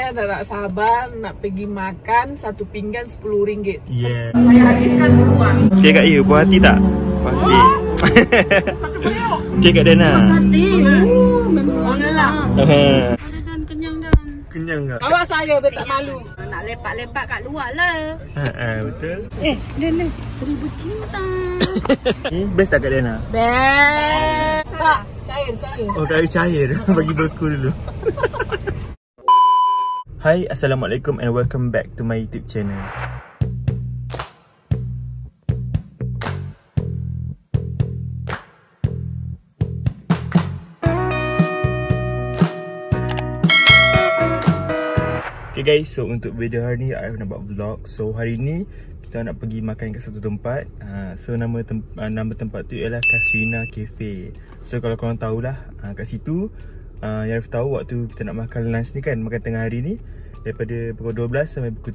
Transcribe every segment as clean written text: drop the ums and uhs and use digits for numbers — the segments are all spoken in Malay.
saya dah tak sabar nak pergi makan satu pinggan RM10. Yeah. Saya habiskan semua. Okay Kak Yu, puas hati tak? Puas hati. Satu periuk. Okay Kak Dana. Puas hati. Memang lah. ada dan kenyang dan. Kenyang tak? Awak saya betul tak malu. Nak lepak-lepak kat luar lah. Betul. Dana, 1000 cinta. Best tak Kak Dana? Best. Tak, cair. Oh Kak Yu cair. Bagi beku dulu. Hai, Assalamualaikum and welcome back to my YouTube channel. Okay guys, so untuk video hari ni Arif nak buat vlog. So hari ni kita nak pergi makan kat satu tempat. So nama tempat tu ialah Kasrina Cafe. So kalau korang tahulah, kat situ yang Arif tahu waktu kita nak makan lunch ni kan, makan tengah hari ni, daripada pukul 12 sampai pukul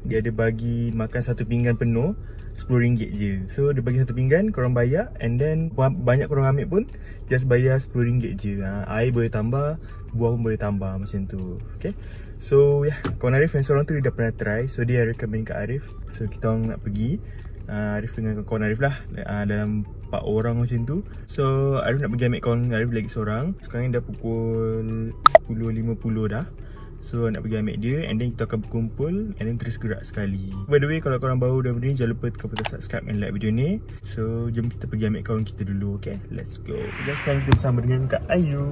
3 dia ada bagi makan satu pinggan penuh RM10 je. So dia bagi satu pinggan, korang bayar, and then banyak korang ambil pun just bayar RM10 je. Air boleh tambah, buah pun boleh tambah macam tu. Okay, so kawan Arif yang seorang tu dia dah pernah try, so dia recommend kat Arif. So kita orang nak pergi, Arif dengan kawan Arif lah, dalam 4 orang macam tu. So Arif nak pergi ambil kawan Arif lagi seorang. Sekarang ni dah pukul 10.50 dah. So nak pergi ambil dia, and then kita akan berkumpul, and then terus gerak sekali. By the way, kalau korang baru dalam video ni, jangan lupa tekan butang subscribe and like video ni. So jom kita pergi ambil kawan kita dulu. Okay, let's go. Dan sekarang kita bersama dengan Kak Ayu.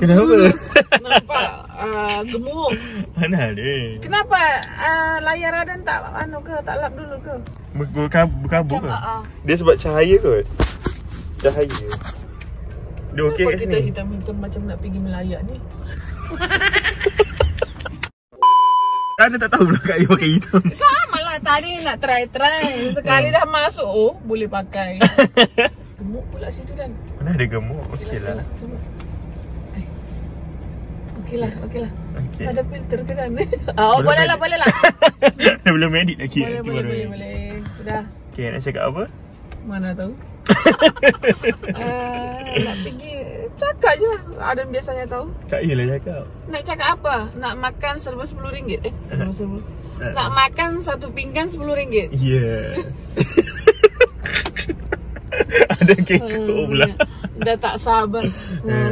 Kenapa? Nampak gemuk. Mana ada? Kenapa layar Adan tak tak lap dulu ke? Berkabut ke? Dia sebab cahaya kot. Cahaya. Dia okey kat sini. Kita hitam-hitam macam nak pergi melayak ni. Anda tak tahu pula Kak Ayu pakai hitam. Sama lah, tadi nak try. Sekali dah masuk, oh boleh pakai. Gemuk pula situ Dan. Mana ada gemuk? Okey lah. Okey lah. Okay. Ada filter ke Dan? Oh boleh lah. Belum edit lagi. Boleh. Sudah. Okay, nak cakap apa? Mana tahu. Nak pergi, cakap je lah. Adam biasanya tahu. Kak Ayu lah cakap. Nak cakap apa? Nak makan serba RM10. Nak makan satu pinggan RM10. Yeah. Ada kekok pula. Dah tak sabar.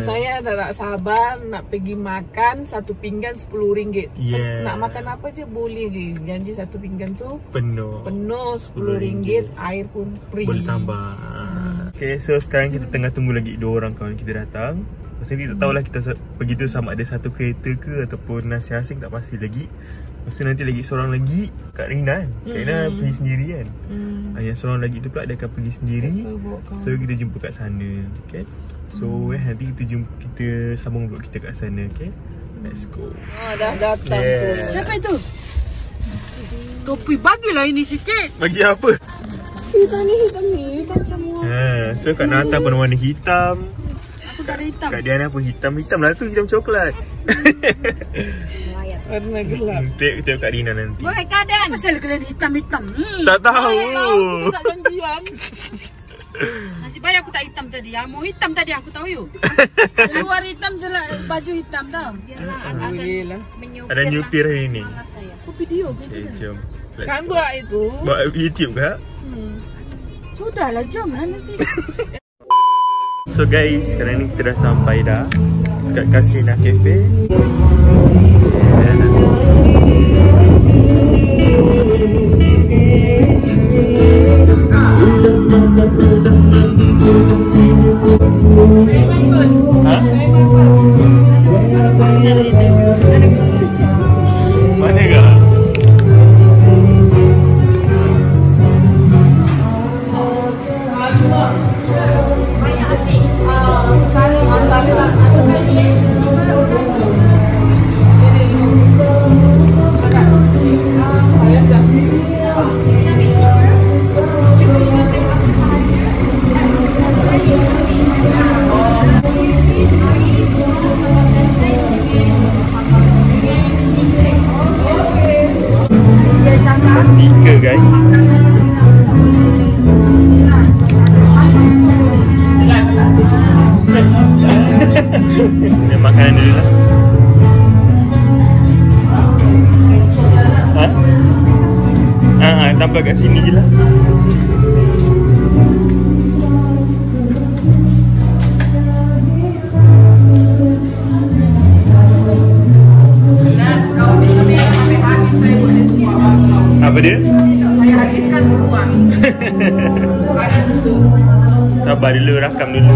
Saya dah tak sabar nak pergi makan satu pinggan RM10. Yeah. Nak makan apa je boleh je. Janji satu pinggan tu Penuh RM10. Air pun free. Boleh tambah. Okay, so sekarang kita tengah tunggu lagi 2 orang kawan kita datang. Pasal ni tak tahulah kita pergi tu sama ada satu kereta ke ataupun nasi asing, tak pasti lagi. Pasal nanti lagi seorang lagi, Kak Rina kan. Kak Rina pergi sendiri kan. Yang seorang lagi tu pula dia akan pergi sendiri. So kita jumpa kat sana. Okay, so nanti kita sambung vlog kita kat sana. Okay, let's go. Dah datang pun. Siapa itu? Topi bagilah ini sikit. Bagi apa? Hitam ni semua. So Kak Nata pun warna hitam. Aku tak ada hitam. Kak Diana pun hitam lah tu, hitam coklat. Warna gelap. Tengok Kak Rina nanti. Boleh keadaan. Pasal kena hitam-hitam ni. Tak tahu. Tak janjian. Nasib baik aku tak hitam tadi. Mau hitam tadi aku tahu you. Luar hitam je lah, baju hitam tau. Alhamdulillah. Ada nyupir hari ni. Aku video ke Okay, tu. jom. Kan buat itu. Buat YouTube kak? Sudahlah, jom lah nanti. So guys, sekarang ni kita dah sampai dah kat Kasrina Cafe. Mana kak? Stiker guys. Ini makanan dulu lah. tambah kat sini je lah. Apa dia? Saya habiskan semua. Sabar dulu, rakam dulu.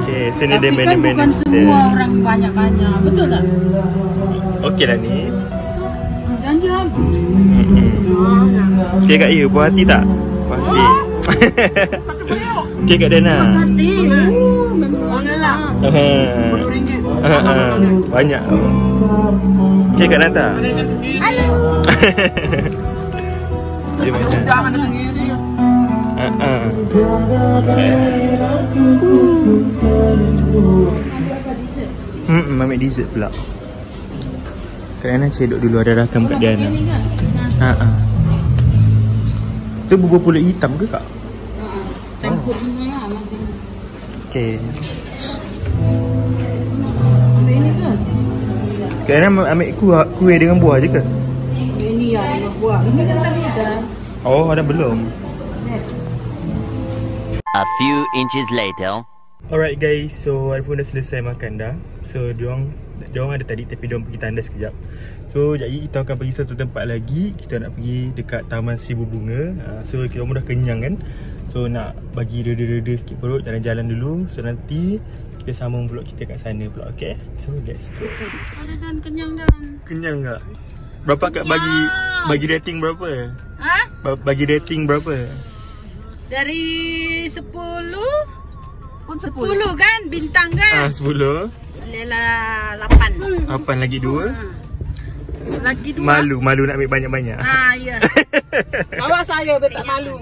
Okay, sini dia menu-menu. Bukan semua orang banyak-banyak, betul tak? Okey lah ni. Janji habis. Okey kat you, puas hati tak? Puas hati. Okey kat Dana. Puas hati. Memang lah. RM10. Banyak. Okey kat Nata. Halo. Dia macam. Dah ada sendiri. Ambil dessert pula. Kerana cedok dulu ada rakam kat Diana. Tu bubur pulut hitam ke kak? Campur semua lah macam ni. Okey. Ambil ini ke? Kerana ambil kuih dengan buah je ke? Ambil ini ya, dengan buah. Ini kan tadi ada. Oh, ada belum? A few inches later. Alright guys, so hari pun dah selesai makan dah. So diorang ada tadi tapi diorang pergi tandas sekejap. So jadi kita akan pergi satu tempat lagi. Kita nak pergi dekat Taman Seribu Bunga. So kita dah kenyang kan. So nak bagi reda-reda sikit perut, jalan-jalan dulu. So nanti kita sambung vlog kita kat sana pula, okay? So let's go. Ada dan kenyang dan. Kenyang tak? Berapa kak bagi rating berapa? Ha? Bagi rating berapa? Dari 10 pun 10 kan? Bintang kan? 10. Lelah 8. 8 lagi 2. Lagi 2. Malu nak ambil banyak-banyak. Ya. Bawa saya biar tak malu.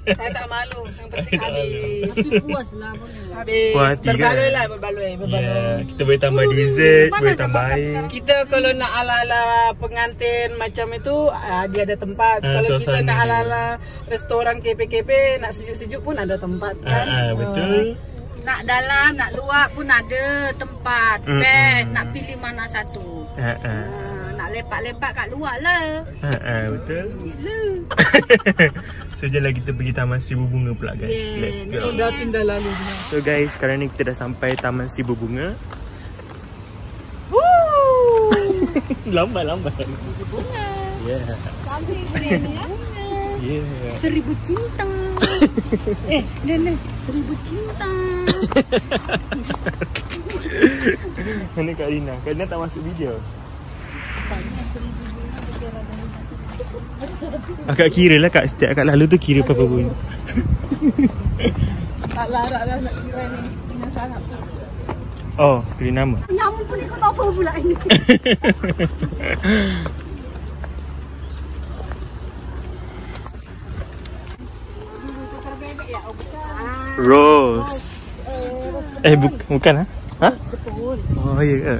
Saya tak malu. Yang penting habis. Tapi puas lah boleh. Habis. Puas hati kan? Berbaloi lah, berbaloi. Ya, kita boleh tambah dessert, boleh tambah air. Kita kalau nak ala-ala pengantin macam itu, dia ada tempat. Kalau kita suasana nak dia. ala-ala restoran KP-KP, nak sejuk-sejuk pun ada tempat kan. Betul. Nak dalam, nak luar pun ada tempat. Best. Nak pilih mana satu. Nak lepak-lepak kat luar lah. Betul. So jom lah kita pergi Taman Seribu Bunga pula guys. Let's go. Dah tinggal lalu. So guys, sekarang ni kita dah sampai Taman Seribu Bunga. Lambat. Bunga. Yeah. Sambil bunga. Yeah. 1000 cinta. Nenek, 1000 cinta. Mana Kak Rina? Kak Rina tak masuk video. Akak kira lah kak, setiap akak lalu tu kira berapa pun. Tak larak lah nak kira ni. Dengan sangat pun. Oh, kira nama. Nama pun ikut apa pula ini. Rose. Bukan ha? Ha? Oh ya ke?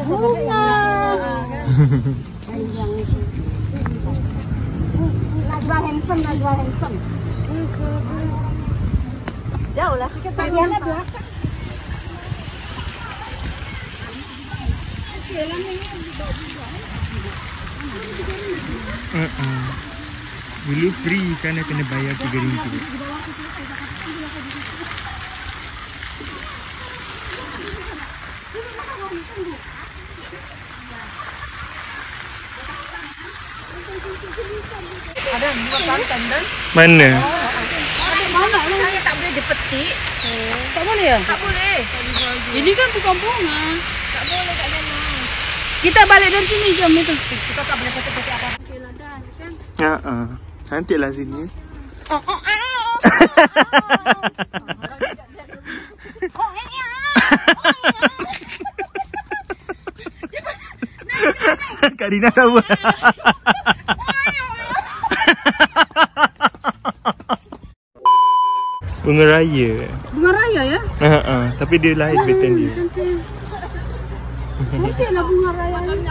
Bunga. Najwa handsome. Jauh lah sikit tadi anak belakang. Dulu free kerana kena bayar RM3. Ada buat santan dan Mana? Mana lah saya tak boleh dipetik. Tak boleh ya? tak boleh. Ini kan bukan bunga. Tak boleh kat sana. Kita balik dari sini jom itu. Kita tak boleh petik-petik apa. Okeylah dah kan. Cantiklah sini. Kak Rina tahu. Bunga raya. Bunga raya ya? Tapi dia lahir betul dia. Cantik. Mungkin lah bunga raya ni.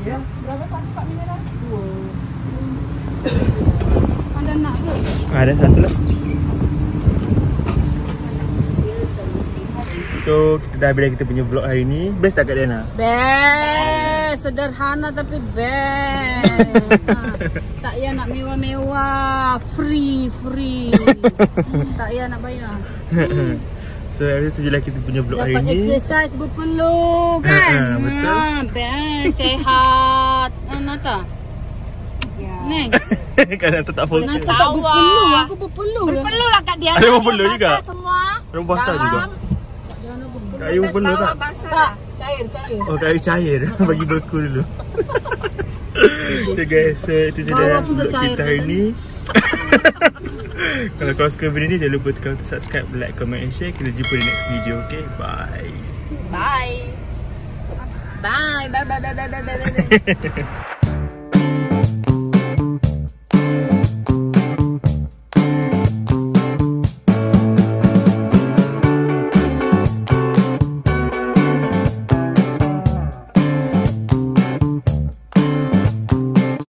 Ya, berapa satu Pak mineral? 2. Ada nak ke? Ada satu lah. So kita dah habis dah kita punya vlog hari ni. Best tak Kak Diana? Best, sederhana tapi best. Tak payah nak mewah-mewah, free. Tak payah nak bayar. So itu je lah kita punya vlog hari Dapat ni. exercise berpeluh kan? Betul. Best, sehat. Nata. Ya. Neng, Kadang tu tak fokus. Nata tak berpeluh. Aku berpeluh. Berpeluh lah Kak Diana. Ada berpeluh juga? Semua. Orang basah juga. Kak Ayu berpeluh tak? Tak, cair. Oh Kak Ayu cair. Bagi beku dulu. So guys, so itu je dah vlog kita hari ni. Kalau korang suka video ni, jangan lupa tekan subscribe, like, comment and share. Kita jumpa di next video. Okay, bye. Bye. Bye.